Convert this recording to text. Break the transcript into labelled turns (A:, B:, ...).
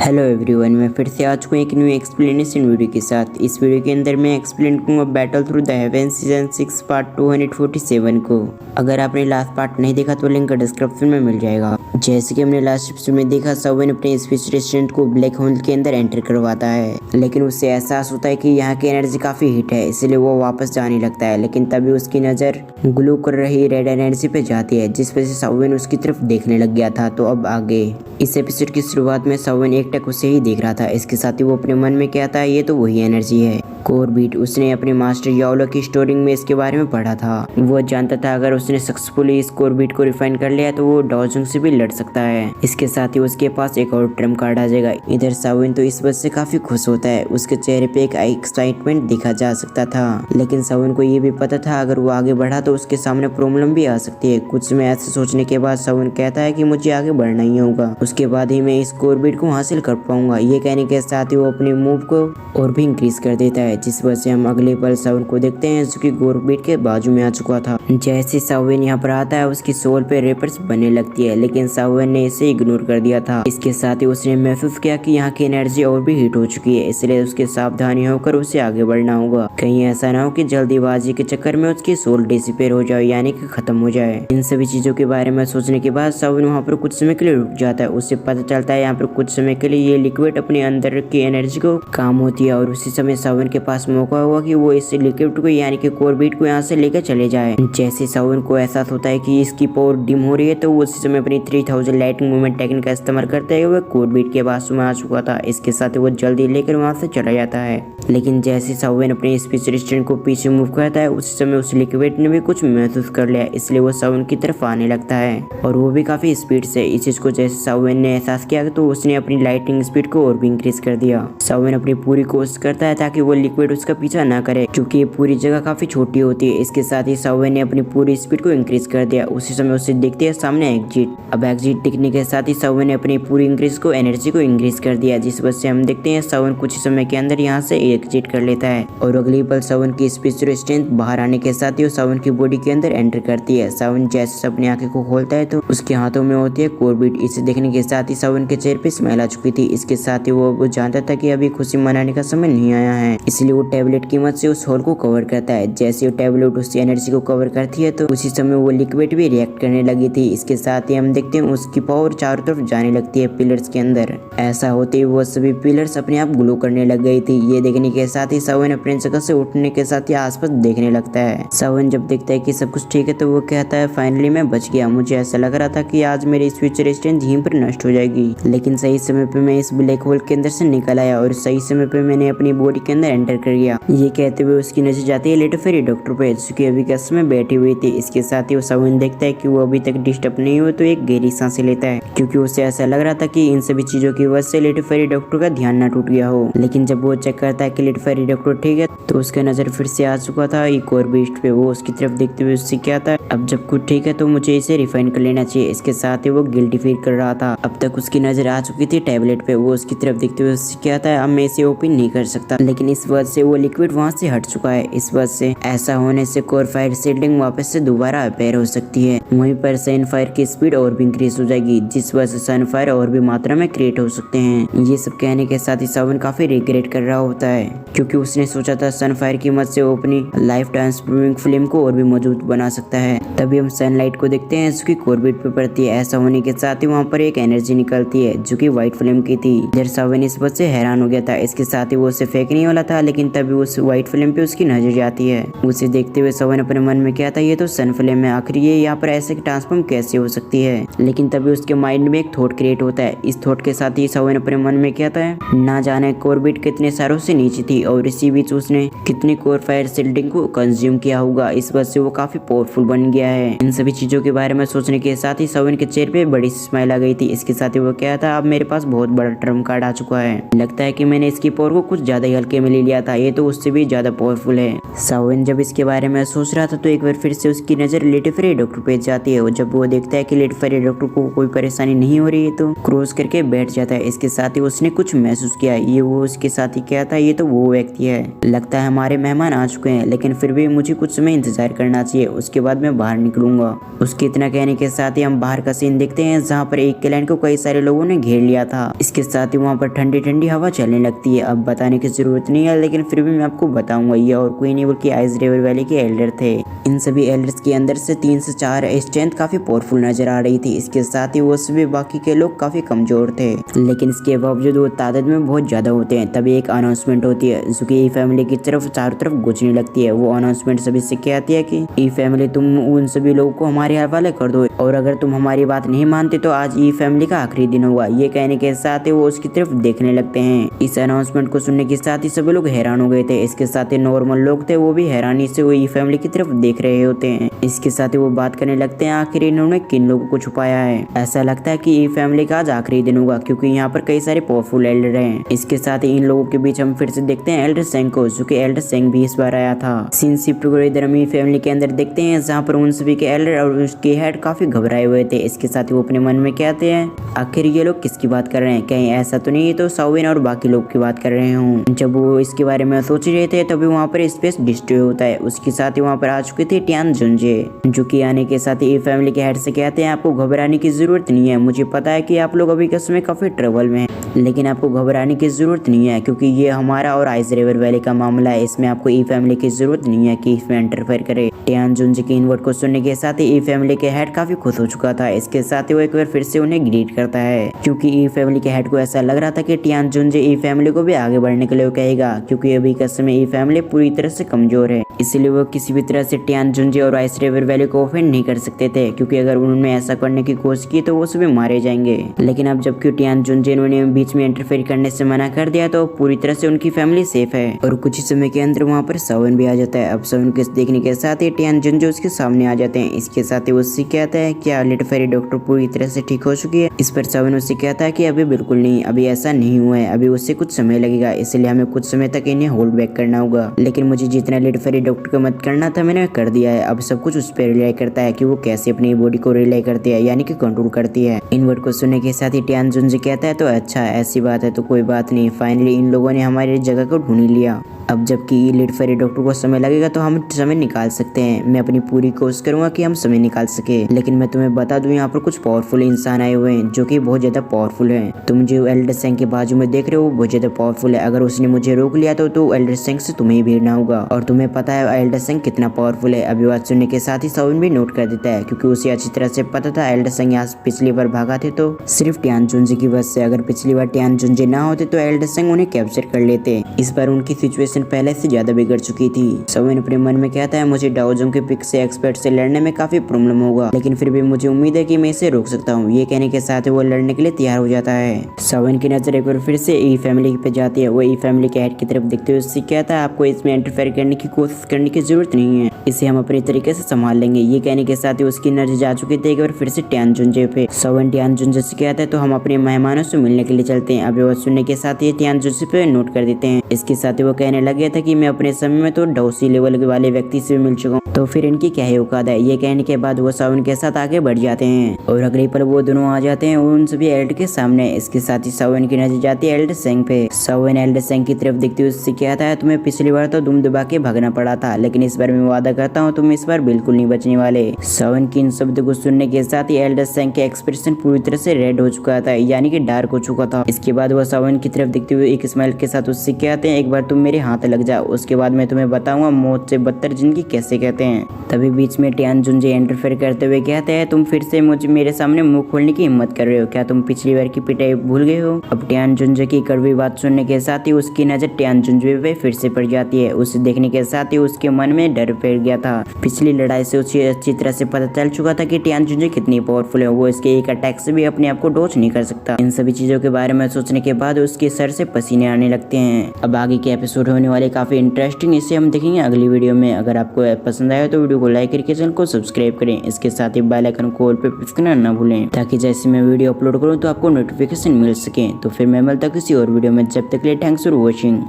A: Hello everyone, मैं फिर से आ चुका हूँ एक न्यू एक्सप्लेनेशन वीडियो के साथ। इस वीडियो के अंदर मैं एक्सप्लेन करूँगा battle through the haven season 6 part 247 को। अगर आपने लास्ट पार्ट नहीं देखा तो लिंक डिस्क्रिप्शन में मिल जाएगा। जैसे कि हमने लास्ट एपिसोड में देखा, सवन अपने स्पेस रेस्टोरेंट को ब्लैक होल के अंदर एंटर करवाता है, लेकिन उससे एहसास होता है कि यहाँ की एनर्जी काफी हीट है, इसलिए वो वापस जाने लगता है। लेकिन तभी उसकी नजर ग्लो कर रही रेड एनर्जी पे जाती है, जिस वजह से सवन उसकी तरफ देखने लग गया था। तो अब आगे इस एपिसोड की शुरुआत में सवन एक टक उसे ही देख रहा था। इसके साथ ही वो अपने मन में कहता है, ये तो वही एनर्जी है कोरबीट। उसने अपने मास्टर याओलो की स्टोरी में इसके बारे में पढ़ा था। वो जानता था अगर उसने सक्सेसफुली इस कोरबीट को रिफाइन कर लिया तो वो डाओजुंग से भी लड़ सकता है। इसके साथ ही उसके पास एक और ट्रम्प कार्ड आ जाएगा। इधर सावन तो इस बात से काफी खुश होता है, उसके चेहरे पे एक एक्साइटमेंट दिखा जा सकता था। लेकिन सावन को ये भी पता था अगर वो आगे बढ़ा तो उसके सामने प्रॉब्लम भी आ सकती है। कुछ समय ऐसे सोचने के बाद सावन कहता है कि मुझे आगे बढ़ना ही होगा, उसके बाद ही मैं इस कोरबीट को हासिल कर पाऊंगा। ये कहने के साथ ही वो अपने मूव को और भी इंक्रीज कर देता है, जिस वजह से हम अगले पल सावन को देखते हैं जो कि कोरबीट के बाजू में आ चुका था। जैसे सावन यहाँ पर आता है उसकी सोल पे रेपर्स बनने लगती है, लेकिन सावन ने इसे इग्नोर कर दिया था। इसके साथ ही उसने महसूस किया कि यहाँ की एनर्जी और भी हीट हो चुकी है, इसलिए उसके सावधानी होकर उसे आगे बढ़ना होगा। कहीं ऐसा ना हो कि जल्दीबाजी के चक्कर में उसकी सोल डिसअपीयर हो जाए, यानी कि खत्म हो जाए। इन सभी चीजों के बारे में सोचने के बाद सावन वहाँ पर कुछ समय के लिए रुक जाता है। उससे पता चलता है यहाँ पर कुछ समय के लिए ये लिक्विड अपने अंदर की एनर्जी को काम होती है, और उसी समय सावन के पास मौका हुआ कि वो इस लिक्विड को यानी कि कोरबीट को यहाँ से लेकर चले जाए। जैसे सावन को एहसास होता है कि इसकी पावर डिम हो रही है तो वो उसी समय अपनी 3000 लाइटिंग मूवमेंट टेक्निक का इस्तेमाल करते हुए कोरबीट के पास में आ चुका था। इसके साथ वो जल्दी लेकर वहाँ से चला जाता है। लेकिन जैसे सावन अपने स्पेस रेस्टोरेंट को पीछे मूव करता है उसी समय उस लिक्विड ने भी कुछ महसूस कर लिया, इसलिए वो सावन की तरफ आने लगता है, और वो भी काफी स्पीड से। इस चीज को जैसे सावन ने एहसास किया तो उसने अपनी लाइटिंग स्पीड को और भी इंक्रीज कर दिया। सावन अपनी पूरी कोशिश करता है ताकि वो लिक्विड उसका पीछा ना करे, क्योंकि ये पूरी जगह काफी छोटी होती है। इसके साथ ही सावन ने अपनी पूरी स्पीड को इंक्रीज कर दिया। उसी समय उसे देखते हैं सामने एग्जिट। अब एग्जिट दिखने के साथ ही सावन ने अपनी पूरी इंक्रीज को एनर्जी को इंक्रीज कर दिया, जिस वजह से हम देखते हैं सावन कुछ समय के अंदर यहाँ से एग्जिट कर लेता है। और अगली पल सावन की स्पेशल स्ट्रेंथ बाहर आने के साथ ही वो सावन की बॉडी के अंदर एंटर करती है। सावन जैसे अपनी आंखें को खोलता है तो उसके हाथों में होती है कोरबीट। इसे देखने के साथ ही सावन के चेहरे पे स्माइल आ चुकी थी। इसके साथ ही वो जानता था कि अभी खुशी मनाने का समय नहीं आया है, इसलिए वो टैबलेट की मदद से उस होल को कवर करता है। जैसे वो टैबलेट उस एनर्जी को कवर करती है तो उसी समय वो लिक्विड भी रिएक्ट करने लगी थी। इसके साथ ही हम देखते हैं उसकी पावर चारों तरफ जाने लगती है पिलर्स के अंदर। ऐसा होते ही वो सभी पिलर्स अपने आप ग्लो करने लग गई थी। ये देखने के साथ ही सावन अपने जगह से उठने के साथ ही आसपास देखने लगता है। सावन जब देखता है कि सब कुछ ठीक है तो वो कहता है, फाइनली मैं बच गया। मुझे ऐसा लग रहा था कि आज मेरी फ्यूचर स्ट्रेंथ यहीं पर नष्ट हो जाएगी, लेकिन सही समय पे मैं इस ब्लैक होल के अंदर से निकल आया और सही समय पे मैंने अपनी बॉडी के अंदर एंटर कर गया। ये कहते हुए उसकी नजर जाती है लिटिल फेरी डॉक्टर पे, जो कि अभी कस में बैठी हुई थी। इसके साथ ही वो सावन देखता है कि वो अभी तक डिस्टर्ब नहीं हुए तो एक गहरी सांसें लेता है, क्योंकि उसे ऐसा लग रहा था कि इन सभी चीजों की वजह से लिटिल फेरी डॉक्टर का ध्यान न टूट गया हो। लेकिन जब वो चेक करता है कि लिटिल फेरी डॉक्टर ठीक है तो उसका नजर फिर से आ चुका था एक और बीस्ट पे। वो उसकी तरफ देखते हुए उससे क्या था, अब जब कुछ ठीक है तो मुझे इसे रिफाइन कर लेना चाहिए। इसके साथ ही वो गिल्टी फील कर रहा था। अब तक उसकी नजर आ चुकी थी टैबलेट पे। वो उसकी तरफ देखते हुए उससे क्या था, अब मैं इसे ओपन नहीं कर सकता, लेकिन इस वजह से वो लिक्विड वहाँ से हट चुका है। इस वजह से ऐसा होने से कोर फायर सील्डिंग वापस से दोबारा अपेयर हो सकती है। वहीं पर सन फायर की स्पीड और भी इंक्रीज हो जाएगी, जिस वजह से सन फायर और भी मात्रा में क्रिएट हो सकते हैं। ये सब कहने के साथ ही सावन काफी रिग्रेट कर रहा होता है, क्योंकि उसने सोचा था सन फायर की मदद से वो अपनी लाइफ ट्रांसफॉर्मिंग फ्लेम को और भी मजबूत बना सकता है। तभी हम सनलाइट को देखते हैं जो कि कोरबीट पे पड़ती है। ऐसा होने के साथ ही वहाँ पर एक एनर्जी निकलती है जो कि व्हाइट फ्लेम की थी। इधर सावन इस बात से हैरान हो गया था। इसके साथ ही वो उसे फेंकने वाला था, लेकिन तभी उस व्हाइट फ्लेम पे उसकी नजर जाती है। उसे देखते हुए सावन अपने मन में क्या था, ये तो सन फ्लेम है, आखिर ये यहाँ पर ऐसे ट्रांसफॉर्म कैसे हो सकती है। लेकिन तभी उसके माइंड में एक थॉट क्रिएट होता है। इस थॉट के साथ ही सावन अपने मन में क्या था, ना जाने कोरबीट कितने सारों से नीचे थी और इसी बीच उसने कितनी कोर फायर सील्डिंग को कंज्यूम किया होगा। इस वजह से वो काफी पावरफुल बन गया है। इन सभी चीजों के बारे में सोचने के साथ ही सावन के चेहरे पे बड़ी स्माइल आ गई थी। इसके साथ ही वो क्या था, अब मेरे पास बहुत बड़ा ट्रम्प कार्ड आ चुका है। लगता है कि मैंने इसकी पावर को कुछ ज्यादा ही हल्के में ले लिया। लिया था, ये तो उससे भी ज्यादा पावरफुल है। सावन जब इसके बारे में सोच रहा था तो एक बार फिर से उसकी नजर लिटिल फेरी डॉक्टर पे जाती है और जब वो देखता है कि लिटिल फेरी डॉक्टर को कोई परेशानी नहीं हो रही है तो क्रॉस करके बैठ जाता है। इसके साथ ही उसने कुछ महसूस किया, ये वो उसके साथ ही क्या था, ये तो वो व्यक्ति है। लगता है हमारे मेहमान आ चुके हैं, लेकिन फिर भी मुझे कुछ समय इंतजार करना चाहिए, उसके बाद मैं बाहर निकलूंगा। उसके इतना कहने के साथ ही हम बाहर का सीन देखते हैं जहाँ पर एक क्लाइंट को कई सारे लोगों ने घेर लिया था। इसके साथ ही वहाँ पर ठंडी ठंडी हवा चलने लगती है। अब बताने की जरूरत नहीं है, लेकिन फिर भी मैं आपको बताऊंगा, ये और कोई नहीं बल्कि आइस रिवर वैली के एल्डर थे। इन सभी एल्डर्स के अंदर से 3 से 4 स्ट्रेंथ काफी पावरफुल नजर आ रही थी। इसके साथ ही वो सभी बाकी के लोग काफी कमजोर थे, लेकिन इसके बावजूद वो तादाद में बहुत ज्यादा होते हैं। तभी एक अनाउंसमेंट होती है जो कि ई फैमिली की तरफ चारों तरफ गूंजने लगती है। वो अनाउंसमेंट सभी से कहती है कि ई फैमिली तुम उन सभी लोगों को हमारे हवाले कर दो और अगर तुम हमारी बात नहीं मानते तो आज ई फैमिली का आखिरी दिन होगा। ये कहने के साथ ही वो उसकी तरफ देखने लगते हैं। इस अनाउंसमेंट को सुनने के साथ ही सभी लोग हैरान हो गए थे। इसके साथ ही नॉर्मल लोग थे, वो भी हैरानी से वो ई फैमिली की तरफ देख रहे होते हैं। इसके साथ ही वो बात करने लगते हैं आखिर इन्होंने किन लोगों को छुपाया है। ऐसा लगता है कि ई फैमिली का आज आखिरी दिन होगा क्योंकि यहाँ पर कई सारे पावरफुल एल्डर हैं। इसके साथ ही इन लोगों के बीच हम फिर से देखते हैं एल्डर सेंग को, जो कि एल्डर सेंग भी इस बार आया था। सीन शिफ्ट को इधर हम ई फैमिली के अंदर देखते हैं जहाँ पर उन सभी के एल्डर और उसके हेड काफी घबराए हुए थे। इसके साथ ही वो अपने मन में कहते हैं आखिर ये लोग किसकी बात कर रहे हैं, कहीं ऐसा तो नहीं तो साविन और बाकी लोग की बात कर रहे हूँ। जब वो इसके बारे में सोच रहे थे तभी वहाँ पर स्पेस डिस्ट्रॉय होता है। उसके साथ ही वहाँ पर आ चुकी थी टियान जुंजे, जो कि आने के साथ ही फैमिली के हेड से कहते हैं आपको घबराने की जरूरत नहीं है। मुझे पता है कि आप लोग अभी के समय काफी ट्रबल में हैं, लेकिन आपको घबराने की जरूरत नहीं है क्योंकि ये हमारा और आइस रिवर वैली का मामला है। इसमें आपको ई फैमिली की जरूरत नहीं है कि इसमें इंटरफेयर करे। टियान जुंजे के इन वर्ड को सुनने के साथ ही ई फैमिली के हेड काफी खुश हो चुका था। इसके साथ ही वो एक बार फिर से उन्हें ग्रीट करता है क्योंकि ई फैमिली के हेड को ऐसा लग रहा था कि टियान जुंजे ई फैमिली को भी आगे बढ़ने के लिए कहेगा क्योंकि अभी के समय ई फैमिली पूरी तरह से कमजोर है। इसलिए वो किसी भी तरह से टियान जुंजे और आइस रिवर वैली को ऑफेंड नहीं कर सकते थे क्योंकि अगर उन्होंने ऐसा करने की कोशिश की तो वो सभी मारे जाएंगे। लेकिन अब जबकि टियान जुंजे ने बीच में इंटरफेयर करने से मना कर दिया तो पूरी तरह से उनकी फैमिली सेफ है। और कुछ ही समय के अंदर वहाँ पर सावन भी आ जाता है। अब सावन को देखने के साथ ही टियान जुंजे उसके सामने आ जाते हैं। इसके साथ ही उससे कहता है क्या लिटिल फेरी डॉक्टर पूरी तरह से ठीक हो चुकी है। इस पर सावन उससे कहता है कि अभी बिल्कुल नहीं, अभी ऐसा नहीं हुआ है, अभी उससे कुछ समय लगेगा, इसलिए हमें कुछ समय तक इन्हें होल्ड बैक करना होगा। लेकिन मुझे जितना लिटिल फेरी डॉक्टर को मत करना था मैंने कर दिया है। अब सब कुछ उस पर रिलाई करता है कि वो कैसे अपनी बॉडी को रिलाई करती है, यानी कि कंट्रोल करती है। इन वर्ड को सुनने के साथ ही टियान जुंजे कहता है तो अच्छा ऐसी बात है तो कोई बात नहीं, फाइनली इन लोगों ने हमारी जगह को ढूंढ लिया। अब जबकि लिटिल फेरी डॉक्टर को समय लगेगा तो हम समय निकाल सकते हैं। मैं अपनी पूरी कोशिश करूंगा कि हम समय निकाल सके। लेकिन मैं तुम्हें बता दूं यहाँ पर कुछ पावरफुल इंसान आए हुए हैं जो कि बहुत ज्यादा पावरफुल हैं। तुम जो एल्डर सेंग के बाजू में देख रहे हो वो बहुत ज्यादा पावरफुल है। अगर उसने मुझे रोक लिया तो एल्डर सेंग से तुम्हें ही भिड़ना होगा और तुम्हें पता है एल्डर सेंग कितना पावरफुल है। अभी बात सुनने के साथ ही सावन भी नोट कर देता है क्योंकि उसे अच्छी तरह से पता था एल्डर सेंग यहाँ पिछली बार भागा थे तो सिर्फ टियान जुंजे की वजह से। अगर पिछली बार टियान जुंजे ना होते तो एल्डर सेंग उन्हें कैप्चर कर लेते। इस बार उनकी सिचुएशन पहले से ज्यादा बिगड़ चुकी थी। सावन अपने मन में कहता है मुझे डाओजोंग के पिक से एक्सपर्ट से लड़ने में काफी प्रॉब्लम होगा, लेकिन फिर भी मुझे उम्मीद है कि मैं इसे रोक सकता हूँ। ये कहने के साथ वो लड़ने के लिए तैयार हो जाता है। सावन की नजर एक बार फिर से ई फैमिली पे जाती है। वो ई फैमिली के हेड की तरफ देखते हुए उससे कहता है आपको इसमें इंटरफेयर करने की कोशिश करने की जरूरत नहीं है, इसे हम अपने तरीके से संभाल लेंगे। ये कहने के साथ ही उसकी नजर जा चुकी थी एक बार फिर से टियान जुंजे पे। सावन टियान जुंजे से कहता है तो हम अपने मेहमानों से मिलने के लिए चलते हैं। अभी वो सुनने के साथ ही टियान जुंजे पे नोट कर देते हैं। इसके साथ ही वो कहने लगे था कि मैं अपने समय में तो डॉसी लेवल के वाले व्यक्ति से मिल चुका हूँ, तो फिर इनकी क्या ही औकात है। ये कहने के बाद वो सावन के साथ आगे बढ़ जाते हैं और अगले पल वो दोनों आ जाते हैं उन सभी एल्डर के सामने। इसके साथ ही सावन की नजर जाती है एल्डर सेंग पे। सावन एल्डर सेंग की तरफ देखते हुए उससे कहता है तुम्हें पिछली बार तो दुम दबा के भागना पड़ा था, लेकिन इस बार मैं वादा करता हूँ तुम इस बार बिल्कुल नहीं बचने वाले। सावन की इन शब्द को सुनने के साथ ही एल्डर सेंग के एक्सप्रेशन पूरी तरह से रेड हो चुका था, यानी कि डार्क हो चुका था। इसके बाद वो सावन की तरफ देखते हुए एक स्माइल के साथ उससे कहते हैं एक बार तुम मेरे हाथ लग जाओ, उसके बाद मैं तुम्हें बताऊंगा मौत से बदतर जिंदगी कैसे कहते हैं। तभी बीच में टियान जुंजे इंटरफेयर करते हुए कहते हैं तुम फिर से मुझे मेरे सामने मुंह खोलने की हिम्मत कर रहे हो, क्या तुम पिछली बार की पिटाई भूल गए हो। अब टियान जुंजे की कड़वी बात सुनने के साथ ही उसकी नजर टियान जुंजे पे फिर से पड़ जाती है। उसे देखने के साथ ही उसके मन में डर फैल गया था। पिछली लड़ाई से उसे अच्छी तरह से पता चल चुका था कि टियान जुंजे कितनी पावरफुल है, वो इसके एक अटैक से भी अपने आप को डॉच नहीं कर सकता। इन सभी चीजों के बारे में सोचने के बाद उसके सर से पसीने आने लगते हैं। अब आगे के एपिसोड होने वाले काफी इंटरेस्टिंग, इसे हम देखेंगे अगली वीडियो में। अगर आपको पसंद आया तो वीडियो को लाइक करके चैनल को सब्सक्राइब करें। इसके साथ ही बेल आइकन को ऑल पे प्रेस करना ना भूलें ताकि जैसे मैं वीडियो अपलोड करूं तो आपको नोटिफिकेशन मिल सके। तो फिर मैं मिलता किसी और वीडियो में, जब तक के लिए थैंक्स फॉर वॉचिंग।